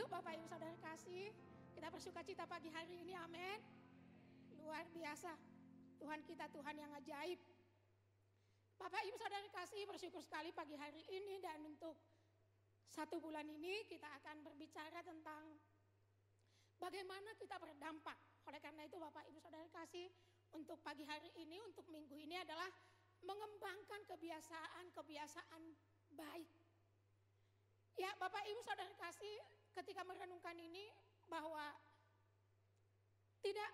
Bapak Ibu Saudara kasih, kita bersuka cita pagi hari ini, amin. Luar biasa, Tuhan kita Tuhan yang ajaib. Bapak Ibu Saudara kasih, bersyukur sekali pagi hari ini, dan untuk 1 bulan ini kita akan berbicara tentang bagaimana kita berdampak. Oleh karena itu Bapak Ibu Saudara kasih, untuk pagi hari ini, untuk minggu ini adalah mengembangkan kebiasaan-kebiasaan baik. Ya Bapak Ibu Saudara kasih, ketika merenungkan ini bahwa tidak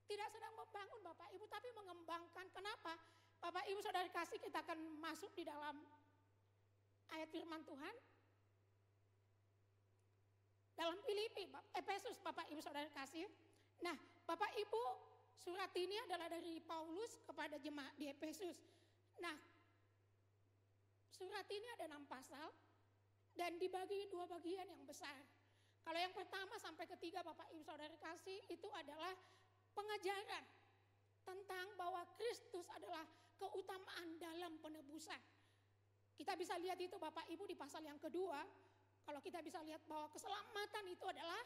sedang membangun Bapak Ibu, tapi mengembangkan. Kenapa? Bapak Ibu Saudara kasih, kita akan masuk di dalam ayat firman Tuhan dalam Filipi, Efesus Bapak Ibu Saudara kasih. Nah Bapak Ibu, surat ini adalah dari Paulus kepada jemaat di Efesus. Nah surat ini ada 6 pasal dan dibagi 2 bagian yang besar. Kalau yang pertama sampai ketiga Bapak Ibu Saudara kasih, itu adalah pengajaran tentang bahwa Kristus adalah keutamaan dalam penebusan. Kita bisa lihat itu Bapak Ibu di pasal yang kedua. Kalau kita bisa lihat bahwa keselamatan itu adalah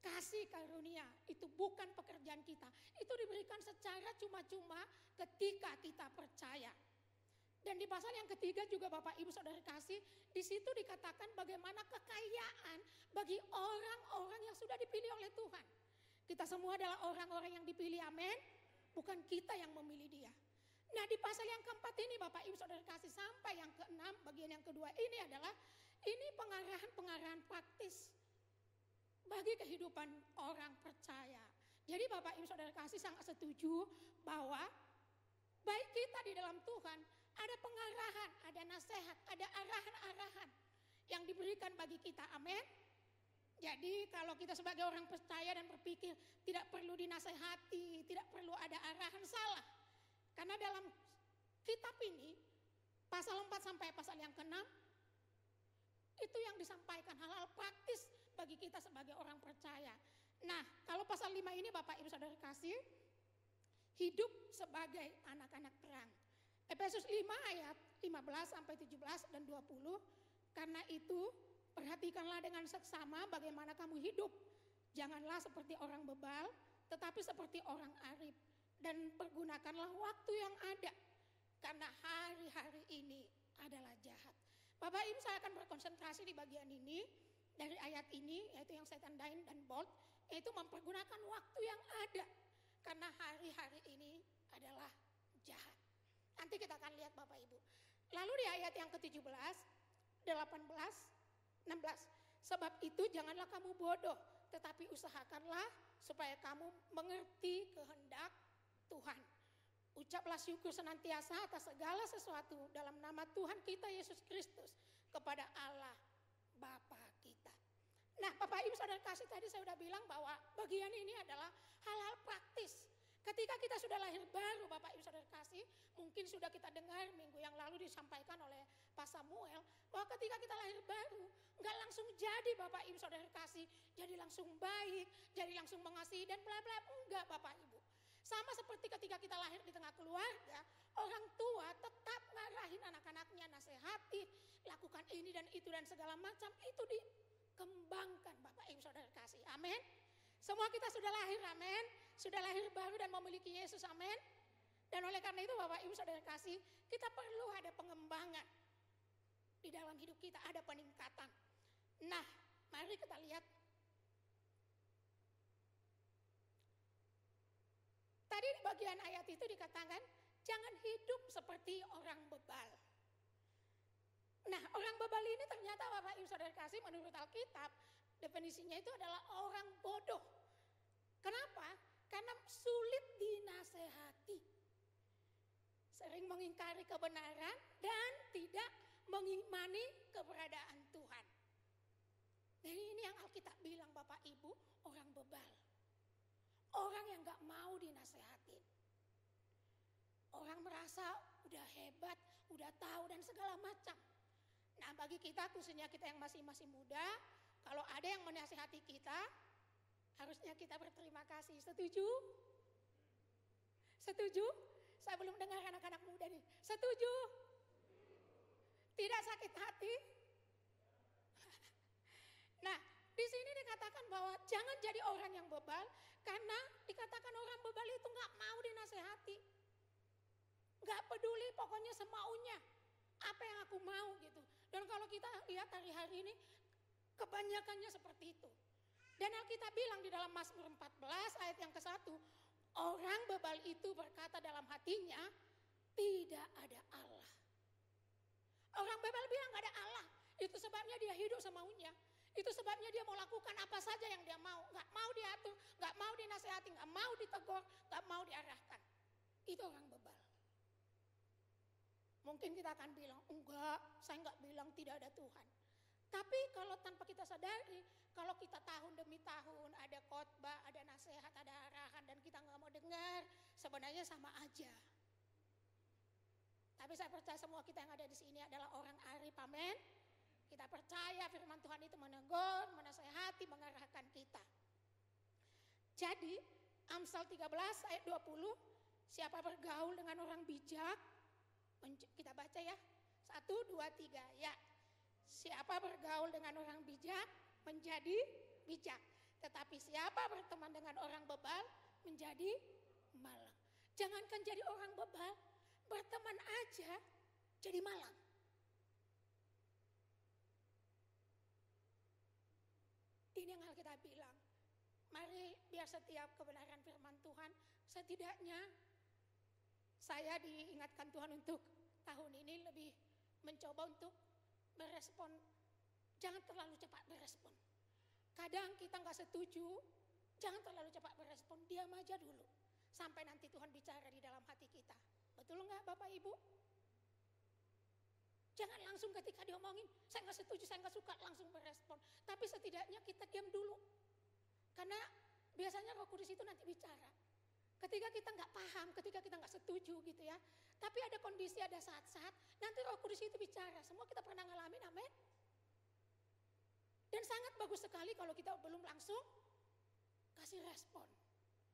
kasih karunia, itu bukan pekerjaan kita. Itu diberikan secara cuma-cuma ketika kita percaya. Dan di pasal yang ketiga juga Bapak Ibu Saudara kasih, di situ dikatakan bagaimana kekayaan bagi orang-orang yang sudah dipilih oleh Tuhan. Kita semua adalah orang-orang yang dipilih, amin. Bukan kita yang memilih dia. Nah di pasal yang keempat ini Bapak Ibu Saudara kasih sampai yang keenam, bagian yang kedua ini adalah ini pengarahan praktis bagi kehidupan orang percaya. Jadi Bapak Ibu Saudara kasih sangat setuju bahwa baik kita di dalam Tuhan ada pengarahan, ada nasihat, ada arahan-arahan yang diberikan bagi kita, amin. Jadi kalau kita sebagai orang percaya dan berpikir tidak perlu dinasehati, tidak perlu ada arahan, salah. Karena dalam kitab ini pasal 4 sampai pasal yang ke-6 itu yang disampaikan hal-hal praktis bagi kita sebagai orang percaya. Nah kalau pasal 5 ini Bapak Ibu Saudara kasih, hidup sebagai anak-anak terang. Efesus 5 ayat 15 sampai 17 dan 20. Karena itu perhatikanlah dengan seksama bagaimana kamu hidup. Janganlah seperti orang bebal, tetapi seperti orang arif. Dan pergunakanlah waktu yang ada, karena hari-hari ini adalah jahat. Bapak Ibu, saya akan berkonsentrasi di bagian ini, dari ayat ini, yaitu yang saya tandain dan bold, yaitu mempergunakan waktu yang ada. Karena hari-hari ini adalah jahat. Nanti kita akan lihat Bapak Ibu. Lalu di ayat yang ke-17, 18, 16. Sebab itu janganlah kamu bodoh, tetapi usahakanlah supaya kamu mengerti kehendak Tuhan. Ucaplah syukur senantiasa atas segala sesuatu dalam nama Tuhan kita Yesus Kristus kepada Allah Bapa kita. Nah Bapak Ibu Saudara kasih, tadi saya sudah bilang bahwa bagian ini adalah hal-hal praktis. Ketika kita sudah lahir baru Bapak Ibu Saudara kasih, mungkin sudah kita dengar minggu yang lalu disampaikan oleh Pak Samuel, bahwa ketika kita lahir baru nggak langsung jadi Bapak Ibu Saudara kasih, jadi langsung baik, jadi langsung mengasihi dan bla-bla, enggak Bapak Ibu. Sama seperti ketika kita lahir di tengah keluarga, orang tua tetap ngarahin anak-anaknya, nasihati, lakukan ini dan itu dan segala macam, itu dikembangkan Bapak Ibu Saudara kasih, amin. Semua kita sudah lahir, amin. Sudah lahir baru dan memiliki Yesus, amin. Dan oleh karena itu Bapak Ibu Saudara kasih, kita perlu ada pengembangan di dalam hidup kita, ada peningkatan. Nah mari kita lihat. Tadi di bagian ayat itu dikatakan, jangan hidup seperti orang bebal. Nah orang bebal ini ternyata Bapak Ibu Saudara kasih, menurut Alkitab, definisinya itu adalah orang bodoh. Kenapa? Karena sulit dinasehati. Sering mengingkari kebenaran dan tidak mengimani keberadaan Tuhan. Jadi ini yang Alkitab bilang Bapak Ibu, orang bebal. Orang yang gak mau dinasehatin. Orang merasa udah hebat, udah tahu dan segala macam. Nah bagi kita, khususnya kita yang masih muda, kalau ada yang menasihati kita, harusnya kita berterima kasih. Setuju? Setuju? Saya belum dengar anak-anak muda nih. Setuju? Tidak sakit hati? Jangan jadi orang yang bebal, karena dikatakan orang bebal itu gak mau dinasehati. Gak peduli, pokoknya semaunya. Apa yang aku mau gitu. Dan kalau kita lihat hari-hari ini, kebanyakannya seperti itu. Dan Alkitab bilang di dalam Mazmur 14 ayat yang ke-1, orang bebal itu berkata dalam hatinya, tidak ada Allah. Orang bebal bilang gak ada Allah. Itu sebabnya dia hidup semaunya. Itu sebabnya dia mau lakukan apa saja yang dia mau. Gak mau diatur, gak mau dinasehati, gak mau ditegur, gak mau diarahkan. Itu orang bebal. Mungkin kita akan bilang, enggak, saya enggak bilang tidak ada Tuhan. Tapi kalau tanpa kita sadari, kalau kita tahun demi tahun ada khotbah, ada nasihat, ada arahan dan kita enggak mau dengar, sebenarnya sama aja. Tapi saya percaya semua kita yang ada di sini adalah orang arif, amin. Kita percaya firman Tuhan itu menegur, menasehati, mengarahkan kita. Jadi Amsal 13 ayat 20, siapa bergaul dengan orang bijak, kita baca ya, 1, 2, 3 ya. Siapa bergaul dengan orang bijak menjadi bijak. Tetapi siapa berteman dengan orang bebal menjadi malang. Jangankan jadi orang bebal, berteman aja jadi malang. Ini yang Alkitab bilang. Mari biar setiap kebenaran firman Tuhan, setidaknya saya diingatkan Tuhan untuk tahun ini lebih mencoba untuk berespon, jangan terlalu cepat berespon. Kadang kita gak setuju, jangan terlalu cepat berespon, diam aja dulu. Sampai nanti Tuhan bicara di dalam hati kita. Betul gak Bapak Ibu? Jangan langsung ketika diomongin, saya gak setuju, saya gak suka, langsung berespon. Tapi setidaknya kita diam dulu. Karena biasanya Roh Kudus itu nanti bicara. Ketika kita nggak paham, ketika kita nggak setuju gitu ya. Tapi ada kondisi, ada saat-saat, nanti Roh Kudus itu bicara. Semua kita pernah ngalamin, amin. Dan sangat bagus sekali kalau kita belum langsung kasih respon.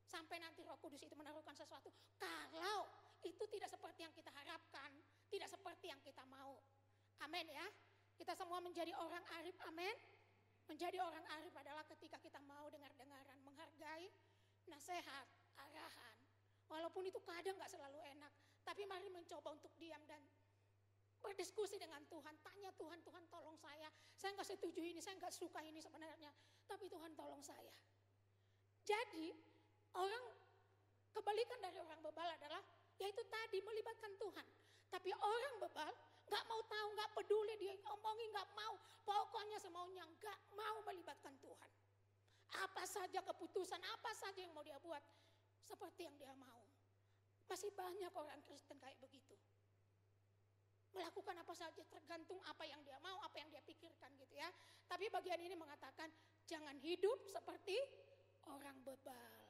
Sampai nanti Roh Kudus itu menaruhkan sesuatu. Kalau itu tidak seperti yang kita harapkan, tidak seperti yang kita mau. Amin ya. Kita semua menjadi orang arif, amin. Menjadi orang arif adalah ketika kita mau dengar-dengaran, menghargai nasihat, arahan. Walaupun itu kadang gak selalu enak. Tapi mari mencoba untuk diam dan berdiskusi dengan Tuhan. Tanya Tuhan, Tuhan tolong saya. Saya gak setuju ini, saya gak suka ini sebenarnya. Tapi Tuhan tolong saya. Jadi orang kebalikan dari orang bebal adalah yaitu tadi melibatkan Tuhan. Tapi orang bebal gak mau tahu, gak peduli, dia ngomongin gak mau. Pokoknya semaunya gak mau melibatkan Tuhan. Apa saja keputusan, apa saja yang mau dia buat seperti yang dia mau. Masih banyak orang Kristen kayak begitu. Melakukan apa saja tergantung apa yang dia mau, apa yang dia pikirkan gitu ya. Tapi bagian ini mengatakan jangan hidup seperti orang bebal.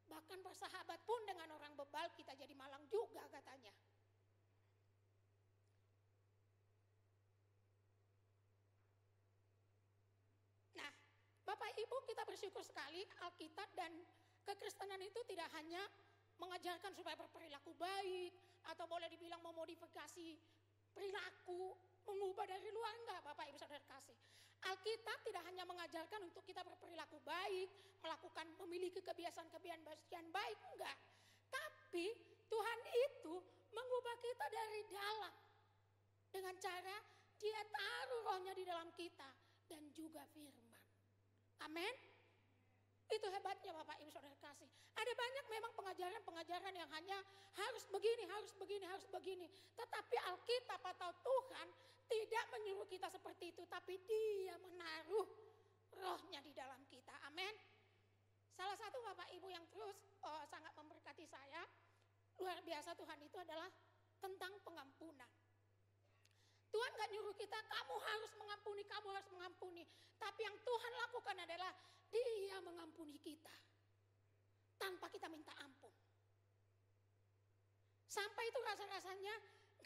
Bahkan bersahabat pun dengan orang bebal kita jadi malang juga katanya. Bapak Ibu, kita bersyukur sekali Alkitab dan kekristenan itu tidak hanya mengajarkan supaya berperilaku baik atau boleh dibilang memodifikasi perilaku, mengubah dari luar, enggak Bapak Ibu Saudara kasih. Alkitab tidak hanya mengajarkan untuk kita berperilaku baik, melakukan memiliki kebiasaan-kebiasaan baik, enggak. Tapi Tuhan itu mengubah kita dari dalam dengan cara Dia taruh rohnya di dalam kita dan juga firman. Amin. Itu hebatnya Bapak Ibu Saudara kasih. Ada banyak memang pengajaran-pengajaran yang hanya harus begini, harus begini, harus begini. Tetapi Alkitab atau Tuhan tidak menyuruh kita seperti itu. Tapi Dia menaruh rohnya di dalam kita. Amin. Salah satu Bapak Ibu yang terus sangat memberkati saya, luar biasa Tuhan itu adalah tentang pengampunan. Tuhan gak nyuruh kita, kamu harus mengampuni, kamu harus mengampuni. Tapi yang Tuhan lakukan adalah Dia mengampuni kita. Tanpa kita minta ampun. Sampai itu rasa-rasanya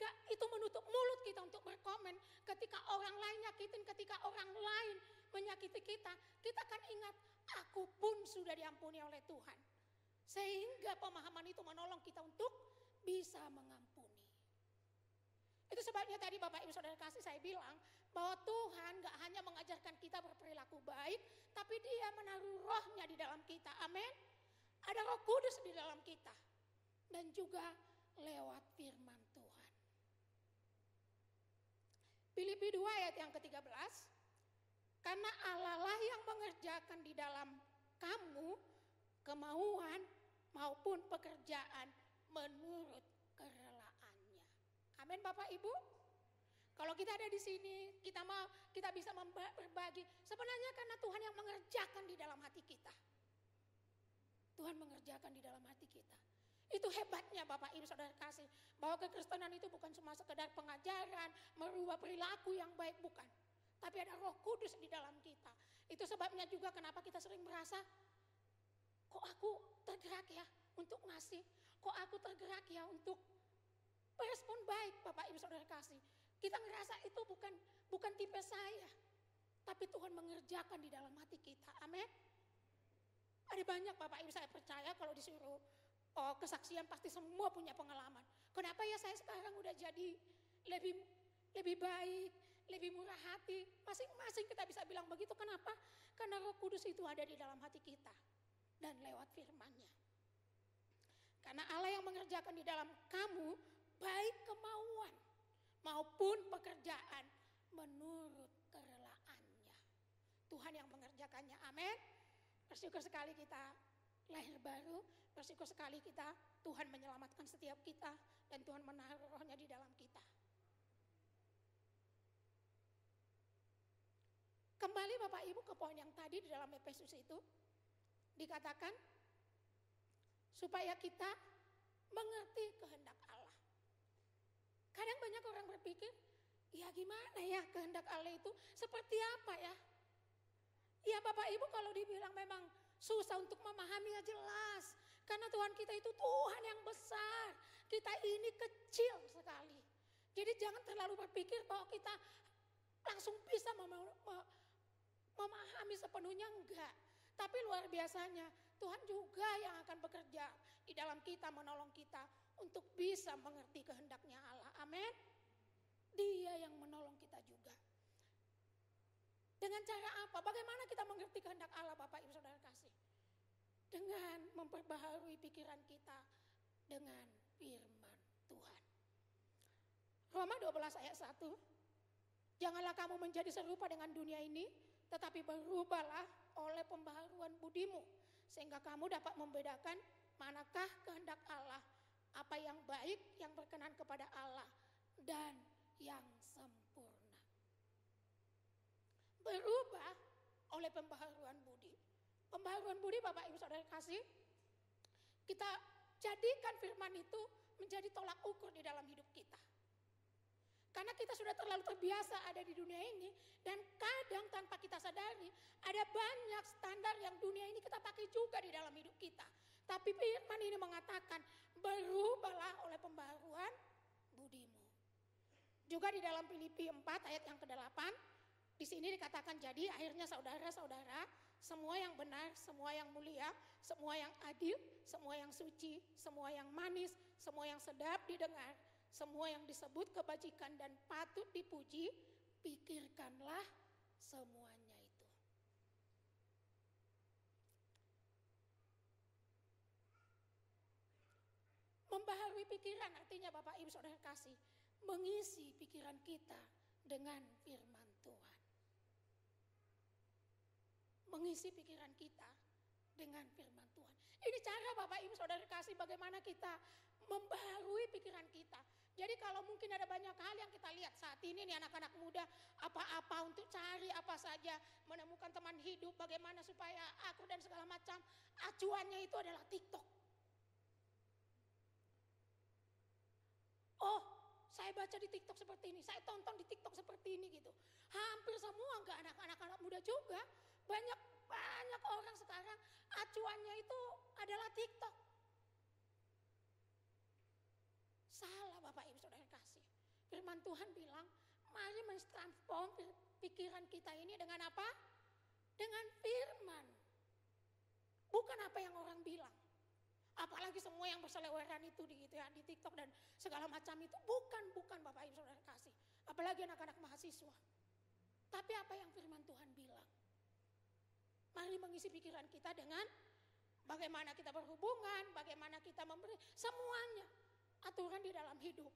gak itu menutup mulut kita untuk berkomen. Ketika orang lain nyakitin, ketika orang lain menyakiti kita. Kita kan ingat, aku pun sudah diampuni oleh Tuhan. Sehingga pemahaman itu menolong kita untuk bisa mengampuni. Itu sebabnya tadi Bapak Ibu Saudara kasih saya bilang bahwa Tuhan gak hanya mengajarkan kita berperilaku baik, tapi Dia menaruh rohnya di dalam kita. Amin. Ada Roh Kudus di dalam kita. Dan juga lewat firman Tuhan. Filipi 2 ayat yang ke-13. Karena Allah lah yang mengerjakan di dalam kamu kemauan maupun pekerjaan menurut kerelaannya. Amin Bapak Ibu. Kalau kita ada di sini, kita bisa berbagi. Sebenarnya karena Tuhan yang mengerjakan di dalam hati kita. Tuhan mengerjakan di dalam hati kita. Itu hebatnya Bapak Ibu Saudara kasih. Bahwa kekristenan itu bukan cuma sekedar pengajaran, merubah perilaku yang baik, bukan. Tapi ada Roh Kudus di dalam kita. Itu sebabnya juga kenapa kita sering merasa, kok aku tergerak ya untuk ngasih. Kok aku tergerak ya untuk berespon baik Bapak Ibu Saudara kasih. Kita ngerasa itu bukan tipe saya. Tapi Tuhan mengerjakan di dalam hati kita. Amin. Ada banyak Bapak Ibu saya percaya kalau disuruh kesaksian pasti semua punya pengalaman. Kenapa ya saya sekarang udah jadi lebih baik, lebih murah hati. Masing-masing kita bisa bilang begitu. Kenapa? Karena Roh Kudus itu ada di dalam hati kita. Dan lewat firman-Nya. Karena Allah yang mengerjakan di dalam kamu baik kemauan maupun pekerjaan menurut kerelaannya. Tuhan yang mengerjakannya. Amin. Bersyukur sekali kita lahir baru. Bersyukur sekali kita Tuhan menyelamatkan setiap kita. Dan Tuhan menaruh rohnya di dalam kita. Kembali Bapak Ibu ke poin yang tadi di dalam Efesus itu. Dikatakan supaya kita mengerti kehendak Allah. Kadang banyak orang berpikir, ya gimana ya kehendak Allah itu seperti apa ya? Ya Bapak Ibu kalau dibilang memang susah untuk memahami ya jelas. Karena Tuhan kita itu Tuhan yang besar. Kita ini kecil sekali. Jadi jangan terlalu berpikir bahwa kita langsung bisa memahami sepenuhnya, enggak. Tapi luar biasanya Tuhan juga yang akan bekerja di dalam kita, menolong kita untuk bisa mengerti kehendaknya Allah. Amin. Dia yang menolong kita juga. Dengan cara apa? Bagaimana kita mengerti kehendak Allah Bapak Ibu Saudara kasih? Dengan memperbaharui pikiran kita dengan firman Tuhan. Roma 12 ayat 1. Janganlah kamu menjadi serupa dengan dunia ini, tetapi berubahlah oleh pembaharuan budimu, sehingga kamu dapat membedakan manakah kehendak Allah, apa yang baik, yang berkenan kepada Allah, dan yang sempurna. Berubah oleh pembaharuan budi. Pembaharuan budi Bapak Ibu Saudara kasih, kita jadikan firman itu menjadi tolak ukur di dalam hidup kita. Karena kita sudah terlalu terbiasa ada di dunia ini, dan kadang tanpa kita sadari ada banyak standar yang dunia ini kita pakai juga di dalam hidup kita. Tapi firman ini mengatakan berubahlah oleh pembaharuan budimu. Juga di dalam Filipi 4 ayat yang ke-8, di sini dikatakan jadi akhirnya saudara-saudara, semua yang benar, semua yang mulia, semua yang adil, semua yang suci, semua yang manis, semua yang sedap didengar, semua yang disebut kebajikan dan patut dipuji, pikirkanlah semuanya itu. Membaharui pikiran artinya Bapak Ibu Saudara kasih, mengisi pikiran kita dengan firman Tuhan. Mengisi pikiran kita dengan firman Tuhan. Ini cara Bapak Ibu Saudara kasih bagaimana kita membaharui pikiran kita. Jadi kalau mungkin ada banyak hal yang kita lihat saat ini nih anak-anak muda, apa-apa untuk cari apa saja, menemukan teman hidup, bagaimana supaya akur dan segala macam, acuannya itu adalah TikTok. Oh, saya baca di TikTok seperti ini, saya tonton di TikTok seperti ini gitu. Hampir semua, enggak anak-anak muda juga, banyak orang sekarang acuannya itu adalah TikTok. Salah Bapak Ibu Saudara kasih. Firman Tuhan bilang, mari mentransform pikiran kita ini dengan apa? Dengan firman. Bukan apa yang orang bilang. Apalagi semua yang berseleweran itu di TikTok dan segala macam itu. Bukan Bapak Ibu Saudara kasih. Apalagi anak-anak mahasiswa. Tapi apa yang firman Tuhan bilang? Mari mari mengisi pikiran kita dengan bagaimana kita berhubungan, bagaimana kita memberi, semuanya aturan di dalam hidup.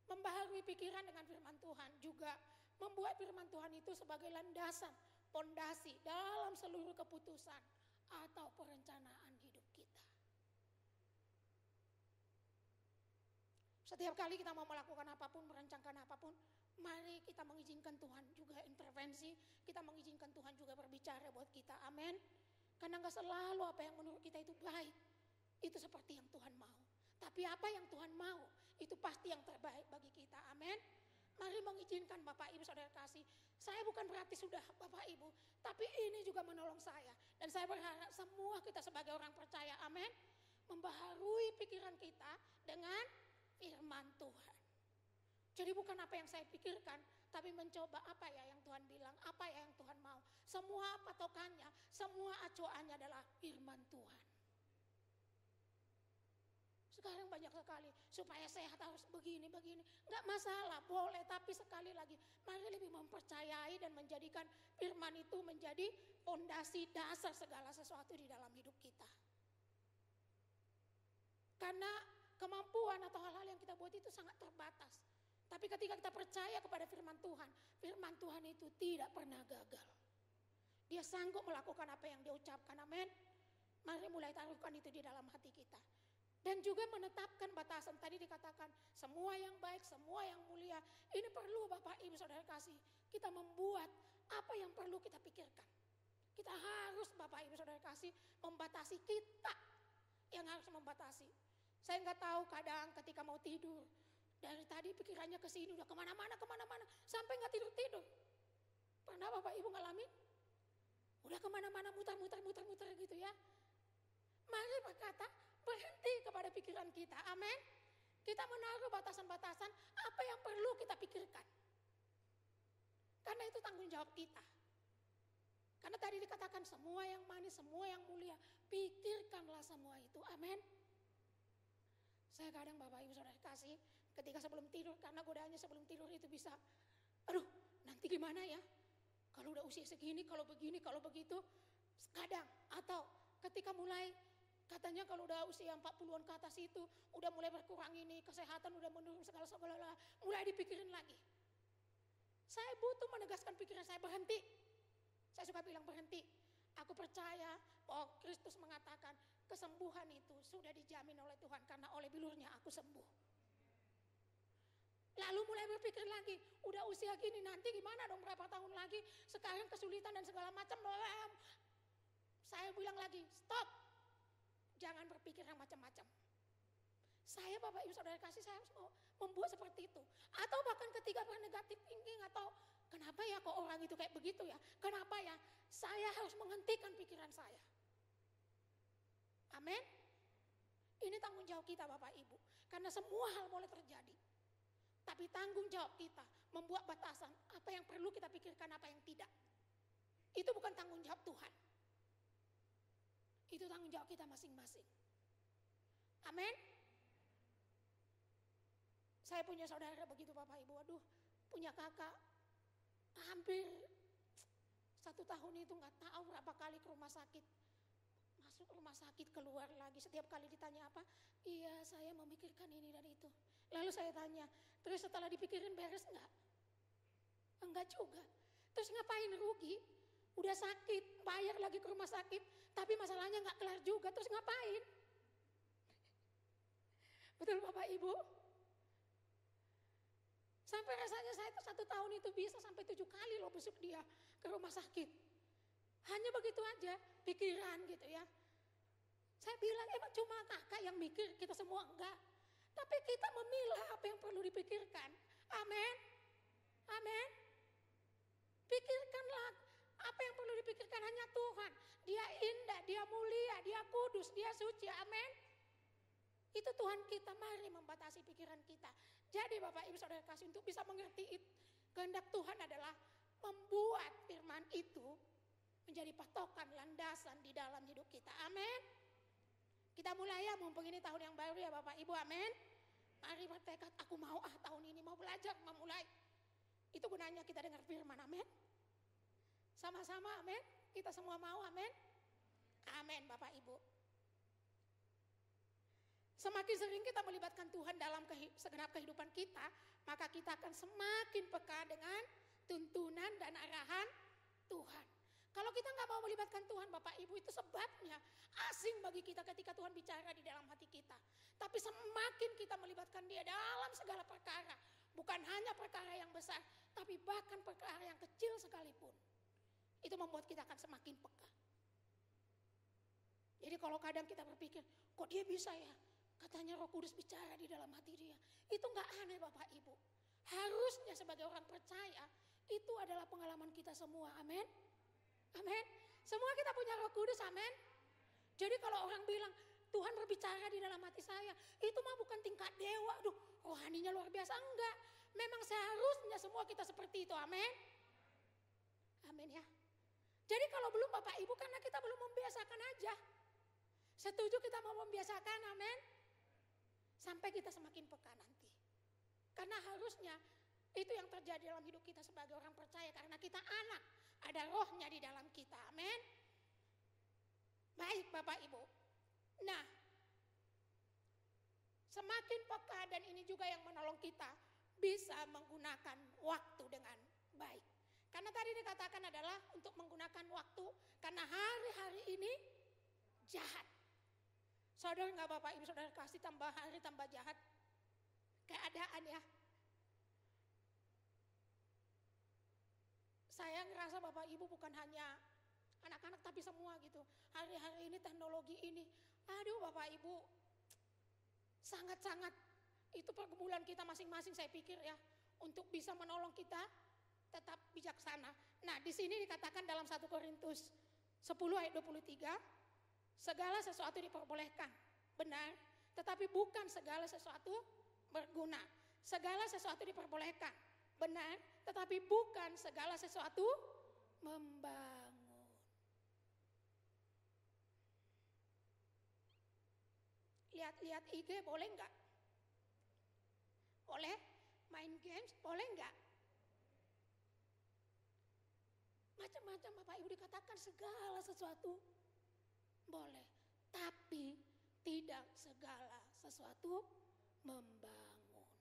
Membaharui pikiran dengan firman Tuhan juga membuat firman Tuhan itu sebagai landasan, pondasi dalam seluruh keputusan atau perencanaan hidup kita. Setiap kali kita mau melakukan apapun, merancangkan apapun, mari kita mengizinkan Tuhan juga intervensi, kita mengizinkan Tuhan juga berbicara buat kita, amin. Karena gak selalu apa yang menurut kita itu baik, itu seperti yang Tuhan mau. Tapi apa yang Tuhan mau, itu pasti yang terbaik bagi kita, amin. Mari mengizinkan Bapak Ibu Saudara kasih, saya bukan berarti sudah Bapak Ibu, tapi ini juga menolong saya. Dan saya berharap semua kita sebagai orang percaya, amin, membaharui pikiran kita dengan firman Tuhan. Jadi bukan apa yang saya pikirkan, tapi mencoba apa ya yang Tuhan bilang, apa ya yang Tuhan mau. Semua patokannya, semua acuannya adalah firman Tuhan. Sekarang banyak sekali, supaya sehat harus begini. Enggak masalah, boleh, tapi sekali lagi, mari lebih mempercayai dan menjadikan firman itu menjadi fondasi dasar segala sesuatu di dalam hidup kita. Karena kemampuan atau hal-hal yang kita buat itu sangat terbatas. Tapi ketika kita percaya kepada firman Tuhan itu tidak pernah gagal. Dia sanggup melakukan apa yang dia ucapkan, amin. Mari mulai taruhkan itu di dalam hati kita. Dan juga menetapkan batasan, tadi dikatakan semua yang baik, semua yang mulia. Ini perlu Bapak Ibu Saudara kasih, kita membuat apa yang perlu kita pikirkan. Kita harus Bapak Ibu Saudara kasih membatasi, kita yang harus membatasi. Saya nggak tahu kadang ketika mau tidur, dari tadi pikirannya ke sini udah kemana-mana, sampai nggak tidur. Pernah Bapak Ibu ngalamin? Udah kemana-mana muter gitu ya. Mari berkata, berhenti kepada pikiran kita, amin. Kita menaruh batasan-batasan apa yang perlu kita pikirkan. Karena itu tanggung jawab kita. Karena tadi dikatakan semua yang manis, semua yang mulia, pikirkanlah semua itu, amin. Saya kadang Bapak Ibu Saudara kasih, ketika sebelum tidur, karena godaannya sebelum tidur itu bisa, aduh nanti gimana ya, kalau udah usia segini, kalau begini, kalau begitu, kadang. Atau ketika mulai, katanya kalau udah usia 40-an ke atas itu, udah mulai berkurang ini, kesehatan udah menurun segala, mulai dipikirin lagi. Saya butuh menegaskan pikiran saya, berhenti. Saya suka bilang berhenti. Aku percaya bahwa Kristus mengatakan kesembuhan itu sudah dijamin oleh Tuhan karena oleh bilurnya aku sembuh. Lalu mulai berpikir lagi, udah usia gini nanti gimana dong, berapa tahun lagi, sekarang kesulitan dan segala macam. Saya bilang lagi, stop. Jangan berpikir yang macam-macam. Saya Bapak Ibu Saudara kasih, saya harus membuat seperti itu. Atau bahkan ketika bernegatif thinking atau kenapa ya kok orang itu kayak begitu ya? Kenapa ya? Saya harus menghentikan pikiran saya. Amin. Ini tanggung jawab kita Bapak Ibu. Karena semua hal boleh terjadi. Tapi tanggung jawab kita membuat batasan apa yang perlu kita pikirkan, apa yang tidak. Itu bukan tanggung jawab Tuhan. Itu tanggung jawab kita masing-masing. Amin. Saya punya saudara begitu Bapak Ibu, aduh punya kakak hampir 1 tahun itu nggak tahu berapa kali ke rumah sakit. Masuk rumah sakit keluar lagi, setiap kali ditanya apa, iya saya memikirkan ini dan itu. Lalu saya tanya, terus setelah dipikirin beres enggak? Enggak juga. Terus ngapain rugi? Udah sakit, bayar lagi ke rumah sakit, tapi masalahnya enggak kelar juga, terus ngapain? Betul Bapak Ibu? Sampai rasanya saya itu 1 tahun itu bisa sampai 7 kali loh besuk dia ke rumah sakit. Hanya begitu aja, pikiran gitu ya. Saya bilang emang cuma kakak yang mikir, kita semua enggak. Tapi kita memilah apa yang perlu dipikirkan. Amin. Amin. Pikirkanlah apa yang perlu dipikirkan hanya Tuhan. Dia indah, dia mulia, dia kudus, dia suci. Amin. Itu Tuhan kita, mari membatasi pikiran kita. Jadi Bapak Ibu Saudara kasih, untuk bisa mengerti kehendak Tuhan adalah membuat firman itu menjadi patokan, landasan di dalam hidup kita. Amin. Kita mulai ya, mumpung ini tahun yang baru ya Bapak Ibu, amin. Mari bertekad, aku mau tahun ini mau belajar, mau mulai. Itu gunanya kita dengar firman, amin. Sama-sama amin. Kita semua mau amin. Amin Bapak Ibu. Semakin sering kita melibatkan Tuhan dalam segenap kehidupan kita, maka kita akan semakin peka dengan tuntunan dan arahan Tuhan. Kalau kita nggak mau melibatkan Tuhan Bapak Ibu, itu sebabnya asing bagi kita ketika Tuhan bicara di dalam hati kita. Tapi semakin kita melibatkan Dia dalam segala perkara, bukan hanya perkara yang besar, tapi bahkan perkara yang kecil sekalipun, itu membuat kita akan semakin peka. Jadi kalau kadang kita berpikir, kok dia bisa ya? Katanya Roh Kudus bicara di dalam hati dia. Itu gak aneh Bapak Ibu. Harusnya sebagai orang percaya, itu adalah pengalaman kita semua. Amin. Amin. Semua kita punya Roh Kudus, amin. Jadi kalau orang bilang, Tuhan berbicara di dalam hati saya, itu mah bukan tingkat dewa. Aduh, rohaninya luar biasa. Enggak. Memang seharusnya semua kita seperti itu, amin. Amin ya. Jadi kalau belum Bapak Ibu, karena kita belum membiasakan aja. Setuju kita mau membiasakan, amin. Sampai kita semakin peka nanti. Karena harusnya itu yang terjadi dalam hidup kita sebagai orang percaya. Karena kita anak, ada rohnya di dalam kita, amin. Baik Bapak Ibu. Nah, semakin peka dan ini juga yang menolong kita bisa menggunakan waktu dengan baik. Karena tadi dikatakan adalah untuk menggunakan waktu karena hari-hari ini jahat. Saudara nggak Bapak Ibu saudara kasih tambah hari tambah jahat keadaan ya. Saya ngerasa Bapak Ibu bukan hanya anak-anak tapi semua gitu. Hari-hari ini teknologi ini, aduh Bapak Ibu, sangat-sangat itu pergumulan kita masing-masing saya pikir ya untuk bisa menolong kita tetap bijaksana. Nah di sini dikatakan dalam 1 Korintus 10 ayat 23, segala sesuatu diperbolehkan, benar, tetapi bukan segala sesuatu berguna. Segala sesuatu diperbolehkan, benar, tetapi bukan segala sesuatu membangun. Lihat-lihat IG boleh enggak? Boleh? Main games boleh enggak? Macam-macam Bapak Ibu dikatakan segala sesuatu boleh, tapi tidak segala sesuatu membangun.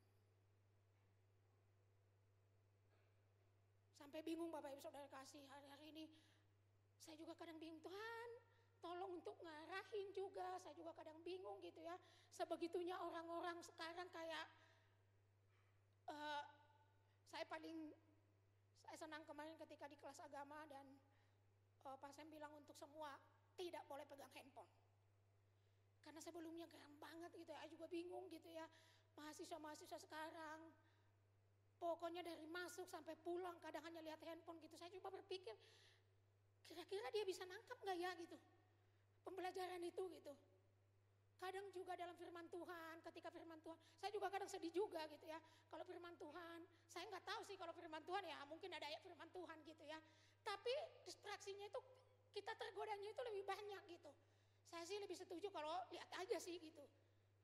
Sampai bingung Bapak Ibu saudara kasih hari-hari ini. Saya juga kadang bingung, Tuhan tolong untuk ngarahin juga. Saya juga kadang bingung gitu ya. Sebegitunya orang-orang sekarang kayak saya senang kemarin ketika di kelas agama dan Pak Sam bilang untuk semua tidak boleh pegang handphone. Karena sebelumnya gampang banget gitu ya, juga bingung gitu ya. Mahasiswa-mahasiswa sekarang pokoknya dari masuk sampai pulang kadang hanya lihat handphone gitu. Saya coba berpikir kira-kira dia bisa nangkap gak ya gitu pembelajaran itu gitu. Kadang juga dalam firman Tuhan, ketika firman Tuhan, saya juga kadang sedih juga gitu ya. Kalau firman Tuhan, saya nggak tahu sih kalau firman Tuhan ya mungkin ada ayat firman Tuhan gitu ya. Tapi distraksinya itu kita tergodanya itu lebih banyak gitu. Saya sih lebih setuju kalau lihat aja sih gitu,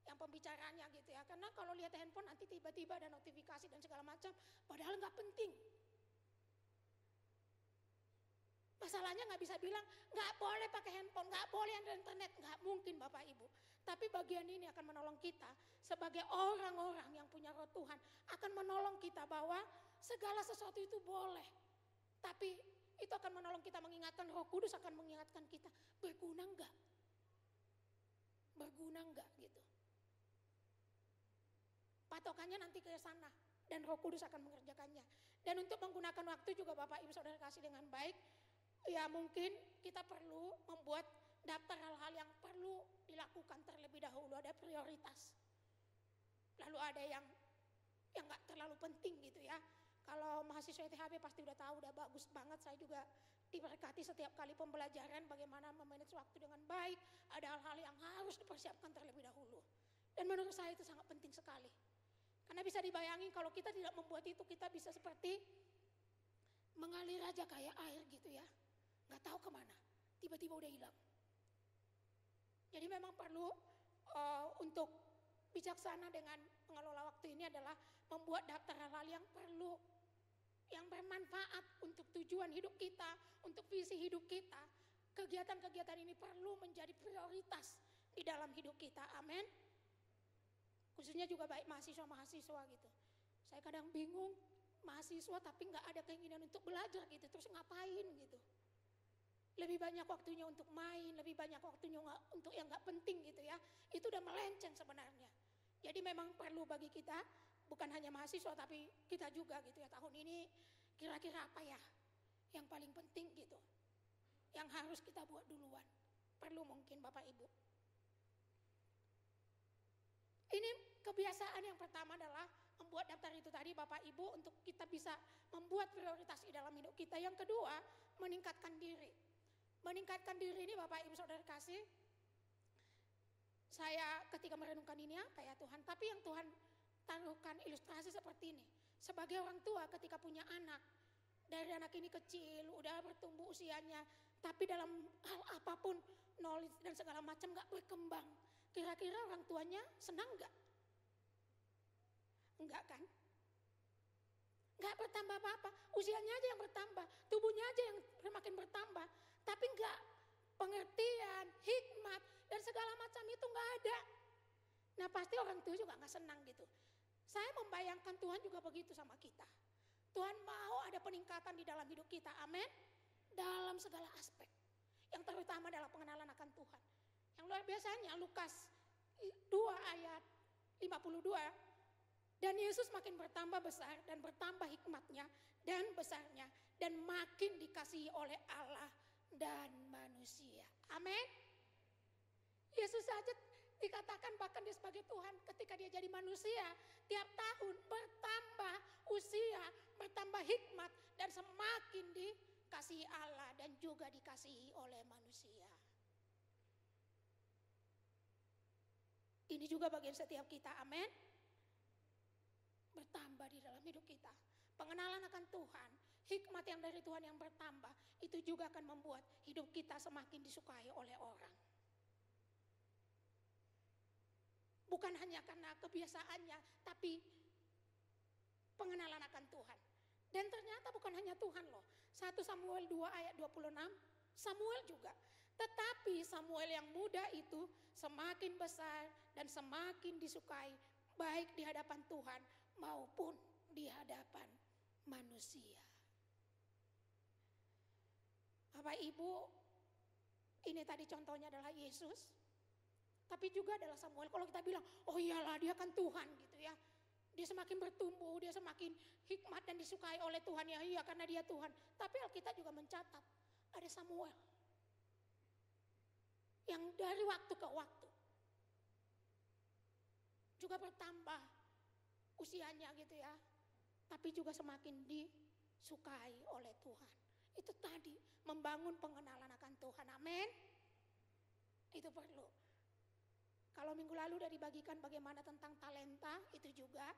yang pembicaraannya gitu ya. Karena kalau lihat handphone nanti tiba-tiba ada notifikasi dan segala macam, padahal nggak penting. Masalahnya nggak bisa bilang nggak boleh pakai handphone, nggak boleh ada internet, nggak mungkin Bapak Ibu. Tapi bagian ini akan menolong kita sebagai orang-orang yang punya roh Tuhan, akan menolong kita bahwa segala sesuatu itu boleh. Tapi itu akan menolong kita mengingatkan, Roh Kudus akan mengingatkan kita, berguna enggak? Berguna enggak gitu. Patokannya nanti ke sana dan Roh Kudus akan mengerjakannya. Dan untuk menggunakan waktu juga Bapak Ibu Saudara kasih dengan baik, ya mungkin kita perlu membuat daftar hal-hal yang perlu dilakukan terlebih dahulu, ada prioritas. Lalu ada yang gak terlalu penting gitu ya. Kalau mahasiswa ITHB pasti udah tahu, udah bagus banget. Saya juga diberkati setiap kali pembelajaran bagaimana memanage waktu dengan baik. Ada hal-hal yang harus dipersiapkan terlebih dahulu. Dan menurut saya itu sangat penting sekali. Karena bisa dibayangin kalau kita tidak membuat itu, kita bisa seperti mengalir aja kayak air gitu ya. Gak tahu kemana, tiba-tiba udah hilang. Jadi memang perlu untuk bijaksana dengan mengelola waktu ini adalah membuat daftar hal-hal yang perlu, yang bermanfaat untuk tujuan hidup kita, untuk visi hidup kita, kegiatan-kegiatan ini perlu menjadi prioritas di dalam hidup kita. Amin. Khususnya juga baik mahasiswa-mahasiswa gitu. Saya kadang bingung, mahasiswa tapi nggak ada keinginan untuk belajar gitu, terus ngapain gitu. Lebih banyak waktunya untuk main, lebih banyak waktunya untuk yang nggak penting gitu ya. Itu udah melenceng sebenarnya. Jadi memang perlu bagi kita, bukan hanya mahasiswa tapi kita juga gitu ya. Tahun ini kira-kira apa ya yang paling penting gitu, yang harus kita buat duluan. Perlu mungkin Bapak Ibu. Ini kebiasaan yang pertama adalah membuat daftar itu tadi Bapak Ibu, untuk kita bisa membuat prioritas di dalam hidup kita. Yang kedua, meningkatkan diri. Meningkatkan diri ini Bapak Ibu Saudara kasih, saya ketika merenungkan ini apa ya Tuhan, tapi yang Tuhan taruhkan ilustrasi seperti ini. Sebagai orang tua ketika punya anak, dari anak ini kecil, udah bertumbuh usianya, tapi dalam hal apapun, knowledge dan segala macam gak berkembang. Kira-kira orang tuanya senang gak? Enggak kan? Enggak bertambah apa-apa, usianya aja yang bertambah, tubuhnya aja yang semakin bertambah, tapi enggak pengertian, hikmat, dan segala macam itu enggak ada. Nah pasti orang tua juga enggak senang gitu. Saya membayangkan Tuhan juga begitu sama kita. Tuhan mau ada peningkatan di dalam hidup kita, amin. Dalam segala aspek. Yang terutama adalah pengenalan akan Tuhan. Yang luar biasanya Lukas 2 ayat 52. Dan Yesus makin bertambah besar dan bertambah hikmatnya dan besarnya, dan makin dikasihi oleh Allah dan manusia. Amin. Yesus saja dikatakan bahkan dia sebagai Tuhan, ketika dia jadi manusia, tiap tahun bertambah usia, bertambah hikmat, dan semakin dikasihi Allah dan juga dikasihi oleh manusia. Ini juga bagian setiap kita, amin. Bertambah di dalam hidup kita. Pengenalan akan Tuhan, hikmat yang dari Tuhan yang bertambah, itu juga akan membuat hidup kita semakin disukai oleh orang. Bukan hanya karena kebiasaannya, tapi pengenalan akan Tuhan. Dan ternyata bukan hanya Tuhan loh. 1 Samuel 2 ayat 26, Samuel juga. Tetapi Samuel yang muda itu semakin besar dan semakin disukai, baik di hadapan Tuhan maupun di hadapan manusia. Bapak Ibu, ini tadi contohnya adalah Yesus, tapi juga adalah Samuel. Kalau kita bilang, oh iyalah dia kan Tuhan gitu ya. Dia semakin bertumbuh, dia semakin hikmat dan disukai oleh Tuhan. Ya iya karena dia Tuhan. Tapi Alkitab juga mencatat, ada Samuel yang dari waktu ke waktu juga bertambah usianya gitu ya, tapi juga semakin disukai oleh Tuhan. Itu tadi membangun pengenalan akan Tuhan, amin. Itu perlu. Kalau minggu lalu udah dibagikan bagaimana tentang talenta, itu juga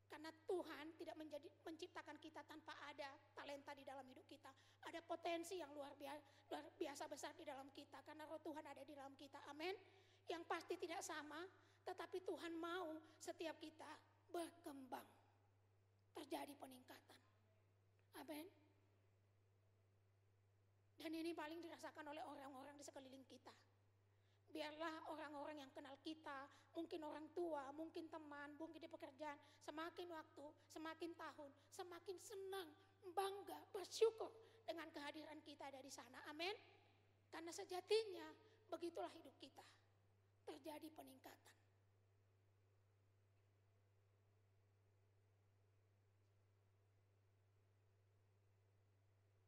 karena Tuhan tidak menciptakan kita tanpa ada talenta di dalam hidup kita. Ada potensi yang luar biasa besar di dalam kita karena roh Tuhan ada di dalam kita, amin. Yang pasti tidak sama, tetapi Tuhan mau setiap kita berkembang, terjadi peningkatan, amin. Dan ini paling dirasakan oleh orang-orang di sekeliling kita. Biarlah orang-orang yang kenal kita, mungkin orang tua, mungkin teman, mungkin di pekerjaan, semakin waktu, semakin tahun, semakin senang, bangga, bersyukur dengan kehadiran kita ada di sana, amin. Karena sejatinya begitulah hidup kita, terjadi peningkatan.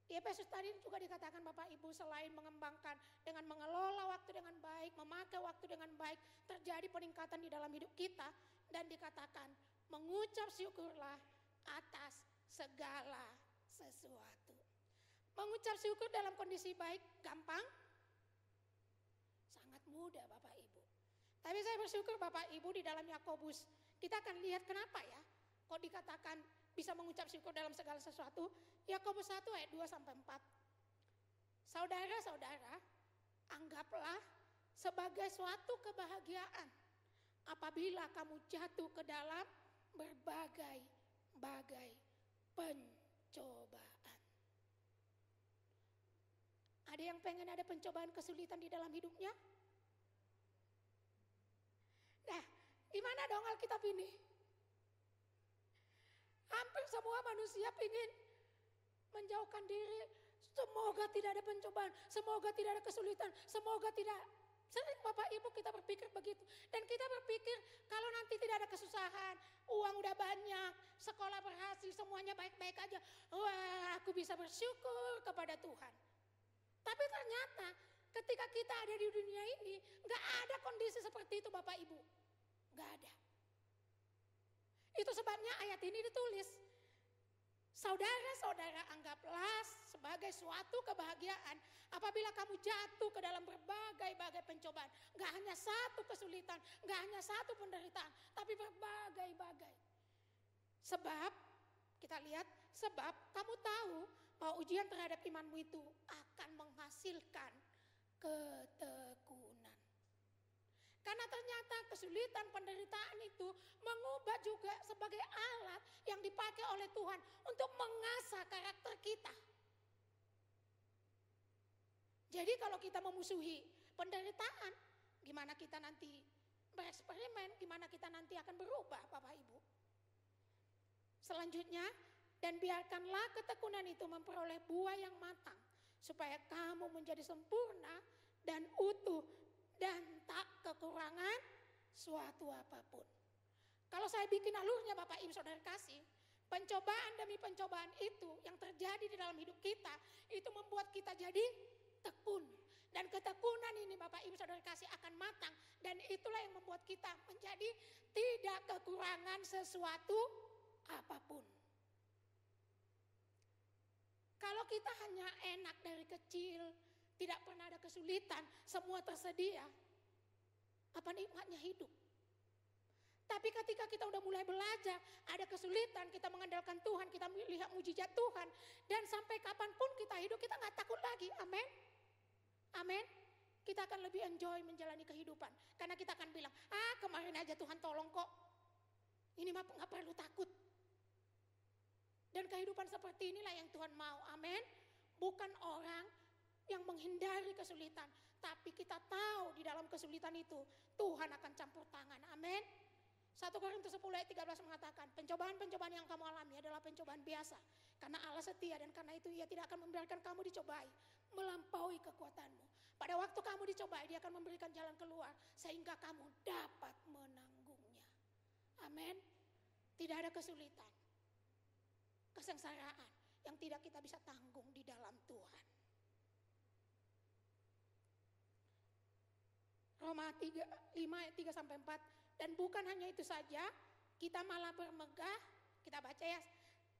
Di Efesus tadi juga dikatakan Bapak Ibu, selain mengembangkan dengan mengelola waktu dengan baik, memakai waktu dengan baik, terjadi peningkatan di dalam hidup kita. Dan dikatakan mengucap syukurlah atas segala sesuatu. Mengucap syukur dalam kondisi baik gampang? Sangat mudah Bapak Ibu. Tapi saya bersyukur Bapak Ibu di dalam Yakobus, kita akan lihat kenapa ya kok dikatakan bisa mengucap syukur dalam segala sesuatu. Yakobus 1 ayat 2 sampai 4. Saudara-saudara, anggaplah sebagai suatu kebahagiaan apabila kamu jatuh ke dalam berbagai-bagai pencobaan. Ada yang pengen ada pencobaan kesulitan di dalam hidupnya? Nah, gimana dong Alkitab ini? Hampir semua manusia ingin menjauhkan diri. Semoga tidak ada pencobaan, semoga tidak ada kesulitan, semoga tidak. Sering Bapak Ibu kita berpikir begitu. Dan kita berpikir kalau nanti tidak ada kesusahan, uang udah banyak, sekolah berhasil, semuanya baik-baik aja. Wah, aku bisa bersyukur kepada Tuhan. Tapi ternyata ketika kita ada di dunia ini, gak ada kondisi seperti itu Bapak Ibu. Gak ada. Itu sebabnya ayat ini ditulis. Saudara-saudara, anggaplah sebagai suatu kebahagiaan apabila kamu jatuh ke dalam berbagai-bagai pencobaan. Gak hanya satu kesulitan, gak hanya satu penderitaan, tapi berbagai-bagai. Sebab, kita lihat, sebab kamu tahu bahwa ujian terhadap imanmu itu akan menghasilkan ketekunan. Karena ternyata kesulitan penderitaan itu mengubah juga sebagai alat yang dipakai oleh Tuhan untuk mengasah karakter kita. Jadi kalau kita memusuhi penderitaan, gimana kita nanti bereksperimen, gimana kita nanti akan berubah Bapak Ibu. Selanjutnya, dan biarkanlah ketekunan itu memperoleh buah yang matang, supaya kamu menjadi sempurna dan utuh, dan tak kekurangan suatu apapun. Kalau saya bikin alurnya Bapak Ibu Saudara kasih, pencobaan demi pencobaan itu yang terjadi di dalam hidup kita, itu membuat kita jadi tekun. Dan ketekunan ini Bapak Ibu Saudara kasih akan matang. Dan itulah yang membuat kita menjadi tidak kekurangan sesuatu apapun. Kalau kita hanya enak dari kecil, tidak pernah ada kesulitan, semua tersedia. Apa nikmatnya hidup? Tapi ketika kita udah mulai belajar, ada kesulitan, kita mengandalkan Tuhan, kita melihat mujizat Tuhan. Dan sampai kapanpun kita hidup, kita gak takut lagi. Amin. Amin. Kita akan lebih enjoy menjalani kehidupan. Karena kita akan bilang, kemarin aja Tuhan tolong kok. Ini mah gak perlu takut. Dan kehidupan seperti inilah yang Tuhan mau. Amin. Bukan orang yang menghindari kesulitan, tapi kita tahu di dalam kesulitan itu Tuhan akan campur tangan. Amin. 1 Korintus 10 ayat 13 mengatakan, pencobaan-pencobaan yang kamu alami adalah pencobaan biasa. Karena Allah setia dan karena itu Ia tidak akan membiarkan kamu dicobai melampaui kekuatanmu. Pada waktu kamu dicobai, Dia akan memberikan jalan keluar sehingga kamu dapat menanggungnya. Amin. Tidak ada kesulitan, kesengsaraan yang tidak kita bisa tanggung di dalam Tuhan. Roma 5 ayat 3-4. Dan bukan hanya itu saja, kita malah bermegah, kita baca ya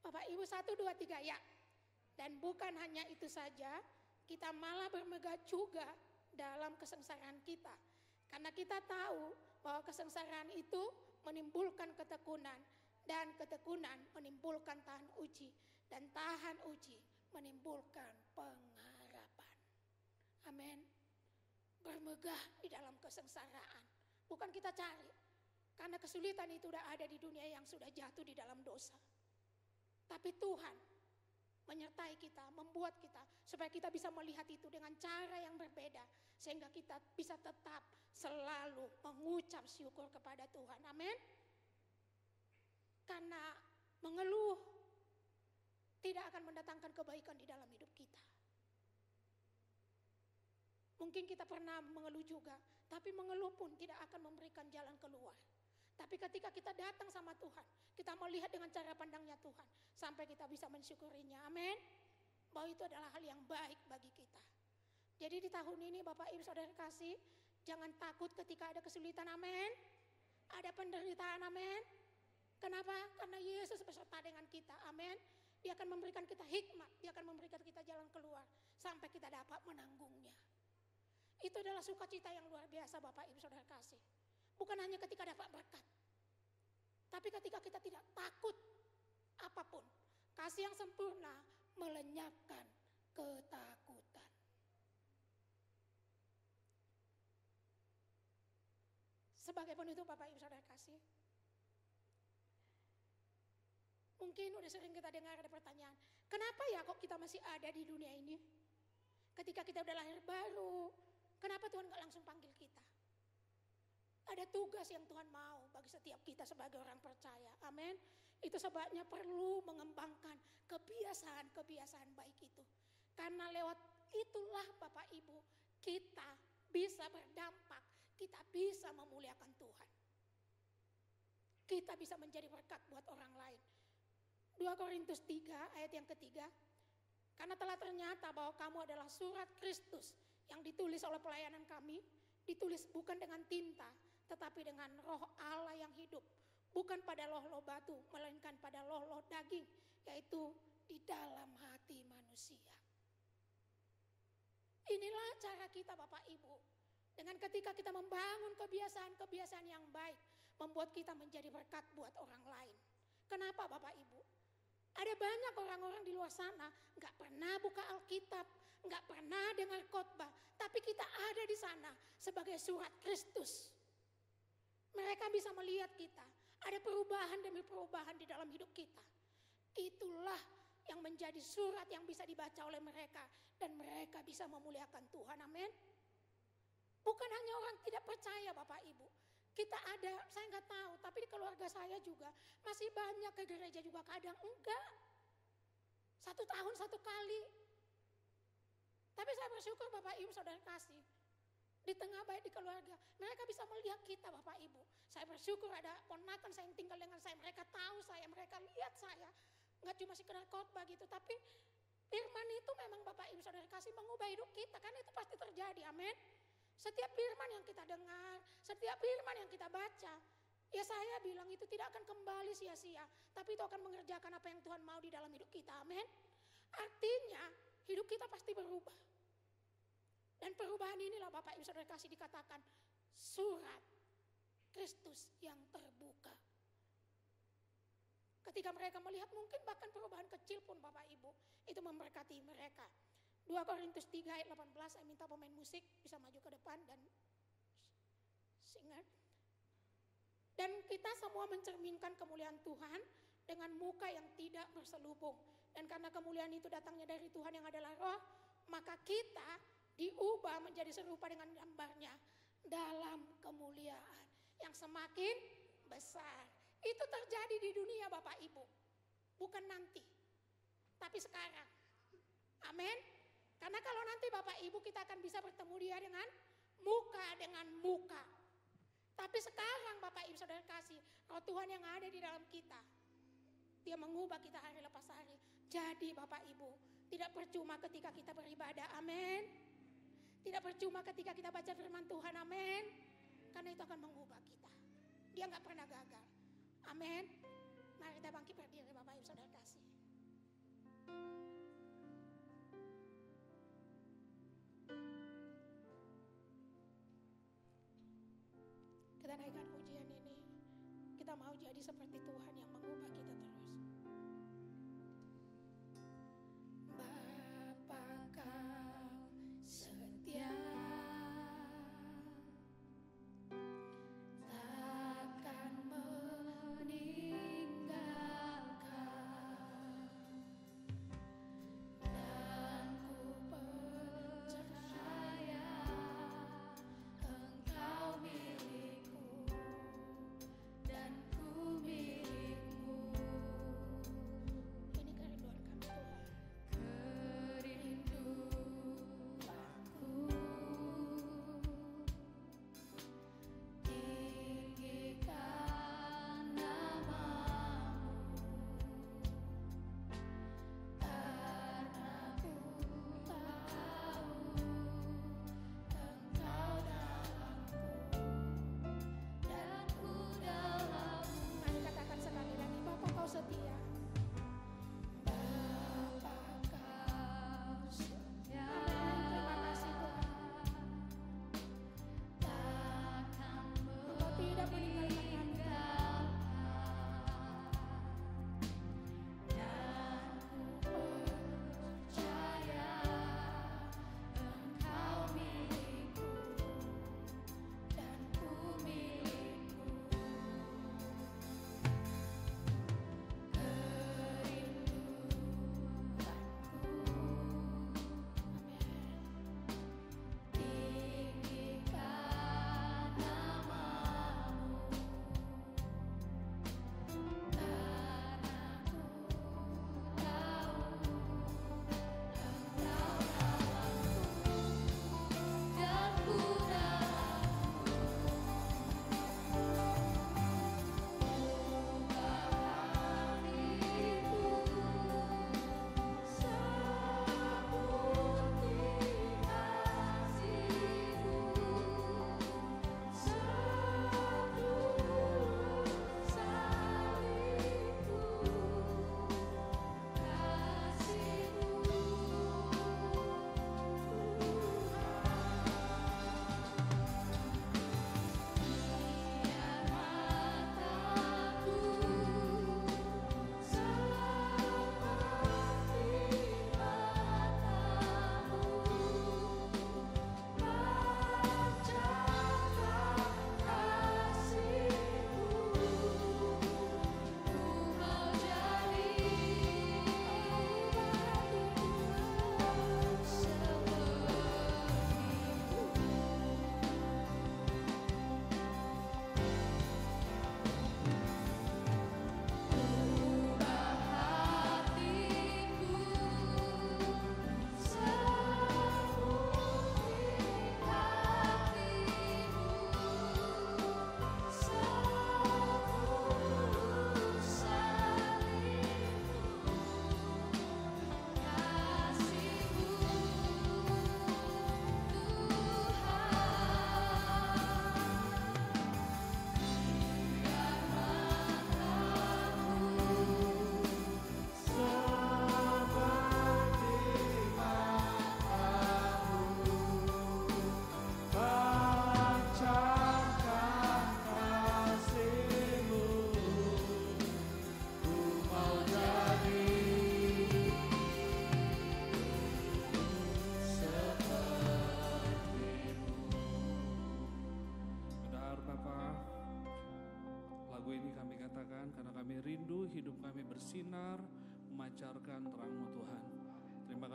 Bapak Ibu 1, 2, 3 ya. Dan bukan hanya itu saja, kita malah bermegah juga dalam kesengsaraan kita. Karena kita tahu bahwa kesengsaraan itu menimbulkan ketekunan. Dan ketekunan menimbulkan tahan uji. Dan tahan uji menimbulkan pengharapan. Amin. Bermegah di dalam kesengsaraan. Bukan kita cari. Karena kesulitan itu sudah ada di dunia yang sudah jatuh di dalam dosa. Tapi Tuhan menyertai kita, membuat kita supaya kita bisa melihat itu dengan cara yang berbeda. Sehingga kita bisa tetap selalu mengucap syukur kepada Tuhan. Amin. Karena mengeluh tidak akan mendatangkan kebaikan di dalam hidup kita. Mungkin kita pernah mengeluh juga, tapi mengeluh pun tidak akan memberikan jalan keluar. Tapi ketika kita datang sama Tuhan, kita melihat dengan cara pandangnya Tuhan, sampai kita bisa mensyukurinya. Amin. Bahwa itu adalah hal yang baik bagi kita. Jadi di tahun ini Bapak Ibu Saudara kasih, jangan takut ketika ada kesulitan. Amin. Ada penderitaan. Amin. Kenapa? Karena Yesus beserta dengan kita. Amin. Dia akan memberikan kita hikmat, Dia akan memberikan kita jalan keluar sampai kita dapat menanggungnya. Itu adalah sukacita yang luar biasa Bapak Ibu Saudara kasih. Bukan hanya ketika dapat berkat, tapi ketika kita tidak takut apapun. Kasih yang sempurna melenyapkan ketakutan. Sebagai penutup Bapak Ibu Saudara kasih, mungkin udah sering kita dengar ada pertanyaan, kenapa ya kok kita masih ada di dunia ini? Ketika kita udah lahir baru, kenapa Tuhan gak langsung panggil kita? Ada tugas yang Tuhan mau bagi setiap kita sebagai orang percaya. Amin. Itu sebabnya perlu mengembangkan kebiasaan-kebiasaan baik itu. Karena lewat itulah Bapak Ibu, kita bisa berdampak, kita bisa memuliakan Tuhan. Kita bisa menjadi berkat buat orang lain. 2 Korintus 3 ayat yang ketiga. Karena telah ternyata bahwa kamu adalah surat Kristus yang ditulis oleh pelayanan kami, ditulis bukan dengan tinta, tetapi dengan roh Allah yang hidup. Bukan pada loh-loh batu, melainkan pada loh-loh daging, yaitu di dalam hati manusia. Inilah cara kita Bapak Ibu. Dengan ketika kita membangun kebiasaan-kebiasaan yang baik, membuat kita menjadi berkat buat orang lain. Kenapa Bapak Ibu? Ada banyak orang-orang di luar sana gak pernah buka Alkitab, gak pernah dengar khotbah, tapi kita ada di sana sebagai surat Kristus. Mereka bisa melihat kita, ada perubahan demi perubahan di dalam hidup kita. Itulah yang menjadi surat yang bisa dibaca oleh mereka dan mereka bisa memuliakan Tuhan. Amin. Bukan hanya orang tidak percaya Bapak Ibu. Kita ada, saya nggak tahu, tapi di keluarga saya juga masih banyak ke gereja juga kadang enggak. 1 tahun 1 kali. Tapi saya bersyukur Bapak Ibu saudara kasih. Di tengah baik di keluarga, mereka bisa melihat kita Bapak Ibu. Saya bersyukur ada ponakan saya yang tinggal dengan saya, mereka tahu saya, mereka lihat saya. Nggak cuma sekedar khotbah gitu, tapi firman itu memang Bapak Ibu saudara kasih mengubah hidup kita, kan itu pasti terjadi, amin. Setiap firman yang kita dengar, setiap firman yang kita baca, ya saya bilang itu tidak akan kembali sia-sia, tapi itu akan mengerjakan apa yang Tuhan mau di dalam hidup kita, amin. Artinya hidup kita pasti berubah. Dan perubahan inilah Bapak Ibu saudara kasih dikatakan surat Kristus yang terbuka. Ketika mereka melihat mungkin bahkan perubahan kecil pun Bapak Ibu, itu memberkati mereka. 2 Korintus 3 ayat 18, saya minta pemain musik bisa maju ke depan dan singer. Dan kita semua mencerminkan kemuliaan Tuhan dengan muka yang tidak berselubung. Dan karena kemuliaan itu datangnya dari Tuhan yang adalah roh, maka kita diubah menjadi serupa dengan gambarnya dalam kemuliaan yang semakin besar. Itu terjadi di dunia Bapak Ibu. Bukan nanti, tapi sekarang. Amin. Karena kalau nanti Bapak Ibu kita akan bisa bertemu dia dengan muka. Tapi sekarang Bapak Ibu saudara kasih, roh Tuhan yang ada di dalam kita, dia mengubah kita hari lepas hari. Jadi Bapak Ibu, tidak percuma ketika kita beribadah, amin. Tidak percuma ketika kita baca firman Tuhan, amin. Karena itu akan mengubah kita. Dia gak pernah gagal, amin. Mari kita bangkit berdiri Bapak Ibu saudara kasih. Kita naikkan pujian ini. Kita mau jadi seperti Tuhan yang mengubah kita terus. Dan ku milikmu.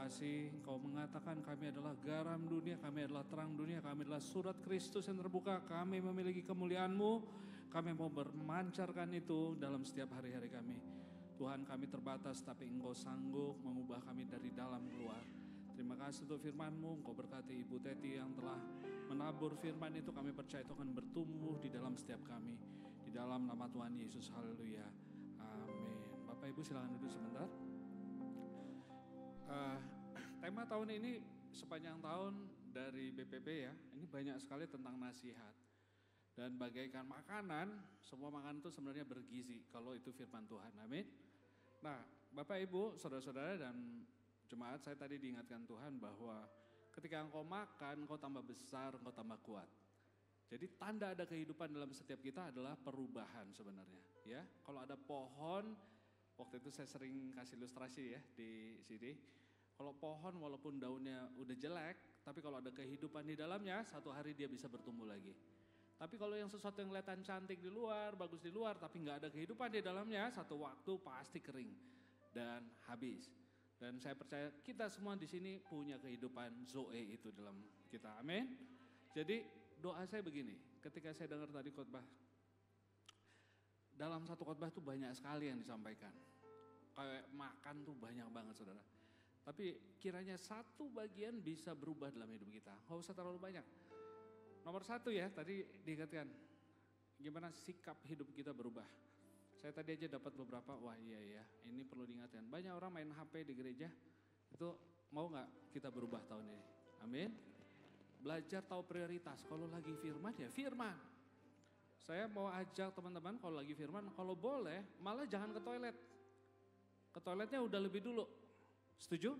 kasih, Engkau mengatakan kami adalah garam dunia, kami adalah terang dunia, kami adalah surat Kristus yang terbuka, kami memiliki kemuliaan-Mu, kami mau bermancarkan itu dalam setiap hari-hari kami. Tuhan, kami terbatas tapi Engkau sanggup mengubah kami dari dalam keluar. Terima kasih untuk firman-Mu, Engkau berkati Ibu Teti yang telah menabur firman itu, kami percaya itu akan bertumbuh di dalam setiap kami. Di dalam nama Tuhan Yesus, haleluya, amin. Bapak Ibu silakan duduk sebentar. Tema tahun ini sepanjang tahun dari BPP ya, ini banyak sekali tentang nasihat. Dan bagaikan makanan, semua makanan itu sebenarnya bergizi kalau itu firman Tuhan, amin. Nah Bapak Ibu, saudara-saudara dan jemaat, saya tadi diingatkan Tuhan bahwa ketika engkau makan, engkau tambah besar, engkau tambah kuat. Jadi tanda ada kehidupan dalam setiap kita adalah perubahan sebenarnya ya. Kalau ada pohon, waktu itu saya sering kasih ilustrasi ya di sini. Kalau pohon walaupun daunnya udah jelek, tapi kalau ada kehidupan di dalamnya, satu hari dia bisa bertumbuh lagi. Tapi kalau yang sesuatu yang kelihatan cantik di luar, bagus di luar, tapi nggak ada kehidupan di dalamnya, satu waktu pasti kering dan habis. Dan saya percaya kita semua di sini punya kehidupan Zoe itu dalam kita, amin. Jadi doa saya begini, ketika saya dengar tadi khotbah, dalam satu khotbah itu banyak sekali yang disampaikan. Kayak makan tuh banyak banget saudara. Tapi kiranya satu bagian bisa berubah dalam hidup kita. Gak usah terlalu banyak. Nomor satu ya, tadi diingatkan. Gimana sikap hidup kita berubah. Saya tadi aja dapat beberapa, wah iya ini perlu diingatkan. Banyak orang main HP di gereja, itu mau gak kita berubah tahun ini? Amin. Belajar tahu prioritas, kalau lagi firman ya firman. Saya mau ajak teman-teman kalau lagi firman, kalau boleh malah jangan ke toilet. Ke toiletnya udah lebih dulu. Setuju?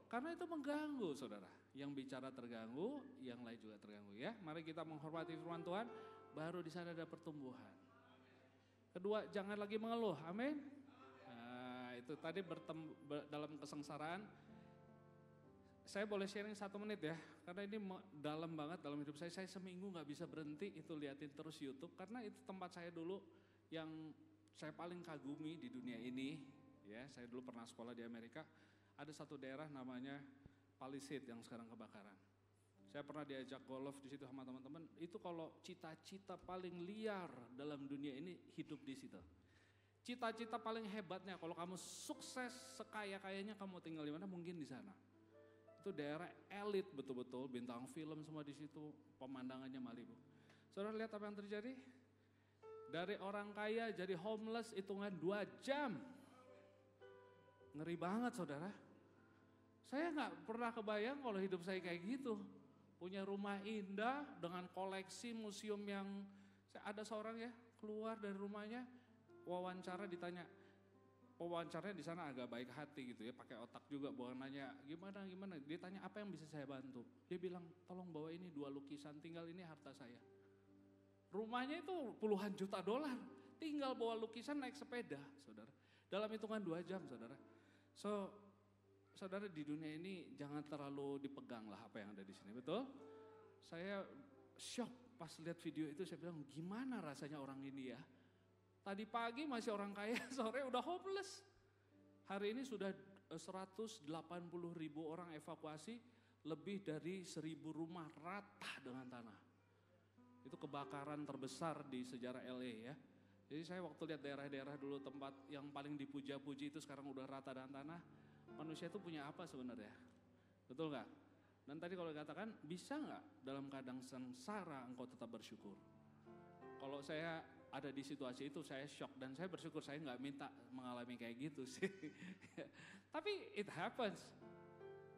Karena itu mengganggu saudara. Yang bicara terganggu, yang lain juga terganggu ya. Mari kita menghormati firman Tuhan, baru di sana ada pertumbuhan. Kedua, jangan lagi mengeluh, amin. Nah, itu tadi dalam kesengsaraan. Saya boleh sharing 1 menit ya, karena ini dalam banget dalam hidup saya. Saya seminggu gak bisa berhenti itu liatin terus YouTube, karena itu tempat saya dulu yang saya paling kagumi di dunia ini. Ya, saya dulu pernah sekolah di Amerika, ada satu daerah namanya Palisade yang sekarang kebakaran. Saya pernah diajak golf di situ sama teman-teman. Itu kalau cita-cita paling liar dalam dunia ini hidup di situ. Cita-cita paling hebatnya kalau kamu sukses sekaya-kayanya kamu tinggal di mana, mungkin di sana. Itu daerah elit betul-betul, bintang film semua di situ, pemandangannya Malibu. Saudara lihat apa yang terjadi? Dari orang kaya jadi homeless hitungan 2 jam. Ngeri banget saudara. Saya gak pernah kebayang kalau hidup saya kayak gitu. Punya rumah indah dengan koleksi museum yang, ada seorang ya keluar dari rumahnya, wawancara ditanya, wawancaranya di sana agak baik hati gitu ya, pakai otak juga, bukan nanya gimana. Dia tanya apa yang bisa saya bantu. Dia bilang tolong bawa ini 2 lukisan, tinggal ini harta saya. Rumahnya itu puluhan juta dolar, tinggal bawa lukisan naik sepeda, saudara. Dalam hitungan 2 jam, saudara. So, saudara di dunia ini jangan terlalu dipegang lah apa yang ada di sini, betul? Saya shock pas lihat video itu, saya bilang gimana rasanya orang ini ya. Tadi pagi masih orang kaya, sore udah homeless. Hari ini sudah 180.000 orang evakuasi, lebih dari 1.000 rumah rata dengan tanah. Itu kebakaran terbesar di sejarah LA ya. Jadi saya waktu lihat daerah-daerah dulu tempat yang paling dipuja-puji itu sekarang udah rata dengan tanah. Manusia itu punya apa sebenarnya? Betul gak? Dan tadi kalau dikatakan bisa gak dalam keadaan sengsara engkau tetap bersyukur? Kalau saya ada di situasi itu saya shock dan saya bersyukur saya gak minta mengalami kayak gitu sih. Tapi it happens.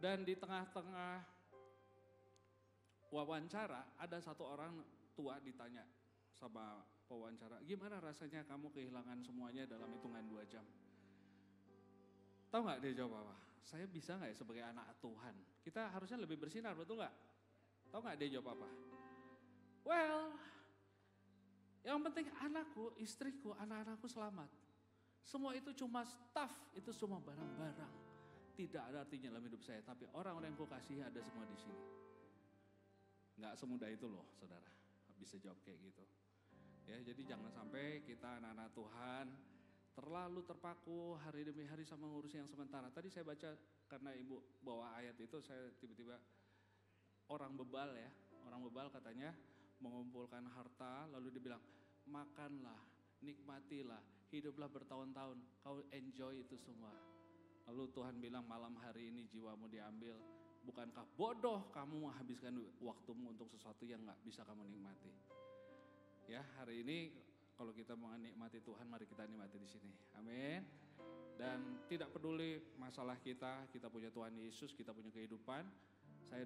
Dan di tengah-tengah wawancara ada satu orang tua ditanya sama pewawancara, gimana rasanya kamu kehilangan semuanya dalam hitungan 2 jam? Tahu gak dia jawab apa? Saya bisa gak ya sebagai anak Tuhan? Kita harusnya lebih bersinar, betul gak? Tahu gak dia jawab apa? Well, yang penting anakku, istriku, anak-anakku selamat. Semua itu cuma stuff, itu semua barang-barang. Tidak ada artinya dalam hidup saya, tapi orang-orang yang ku kasihi ada semua di sini. Gak semudah itu loh saudara, bisa jawab kayak gitu. Ya, jadi jangan sampai kita anak-anak Tuhan terlalu terpaku hari demi hari sama ngurusin yang sementara. Tadi saya baca karena ibu bawa ayat itu, saya tiba-tiba orang bebal ya, orang bebal katanya mengumpulkan harta lalu dibilang makanlah, nikmatilah, hiduplah bertahun-tahun, kau enjoy itu semua. Lalu Tuhan bilang malam hari ini jiwamu diambil, bukankah bodoh kamu menghabiskan waktumu untuk sesuatu yang gak bisa kamu nikmati. Ya, hari ini kalau kita mau nikmati Tuhan, mari kita nikmati di sini. Amin. Dan tidak peduli masalah kita punya Tuhan Yesus, kita punya kehidupan.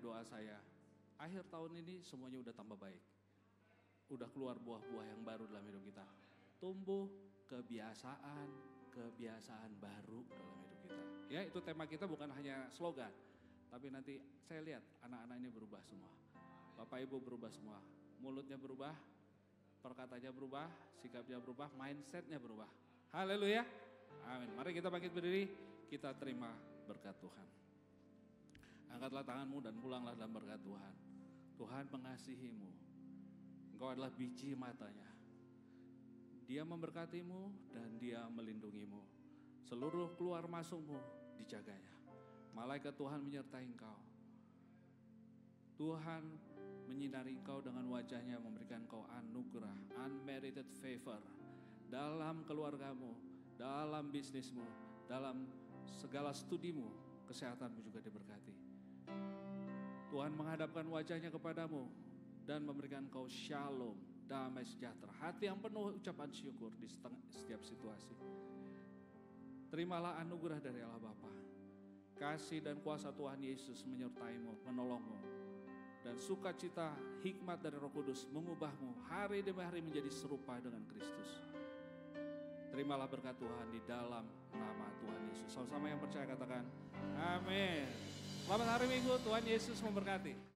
Doa saya, akhir tahun ini semuanya udah tambah baik. Udah keluar buah-buah yang baru dalam hidup kita. Tumbuh kebiasaan baru dalam hidup kita. Ya, itu tema kita bukan hanya slogan, tapi nanti saya lihat anak-anak ini berubah semua. Bapak Ibu berubah semua. Mulutnya berubah, perkataannya berubah, sikapnya berubah, mindsetnya berubah. Haleluya. Amin. Mari kita bangkit berdiri, kita terima berkat Tuhan. Angkatlah tanganmu dan pulanglah dalam berkat Tuhan. Tuhan mengasihimu. Engkau adalah biji matanya. Dia memberkatimu dan dia melindungimu. Seluruh keluar masukmu dijaganya. Malaikat Tuhan menyertai engkau. Tuhan menyinari engkau dengan wajahnya, memberikan engkau anugerah, unmerited favor dalam keluargamu, dalam bisnismu, dalam segala studimu, kesehatanmu juga diberkati. Tuhan menghadapkan wajahnya kepadamu dan memberikan engkau shalom, damai sejahtera, hati yang penuh ucapan syukur di setiap situasi. Terimalah anugerah dari Allah Bapa. Kasih dan kuasa Tuhan Yesus menyertaimu, menolongmu. Dan sukacita hikmat dari Roh Kudus mengubahmu hari demi hari menjadi serupa dengan Kristus. Terimalah berkat Tuhan di dalam nama Tuhan Yesus. Sama-sama yang percaya katakan amin. Selamat hari Minggu, Tuhan Yesus memberkati.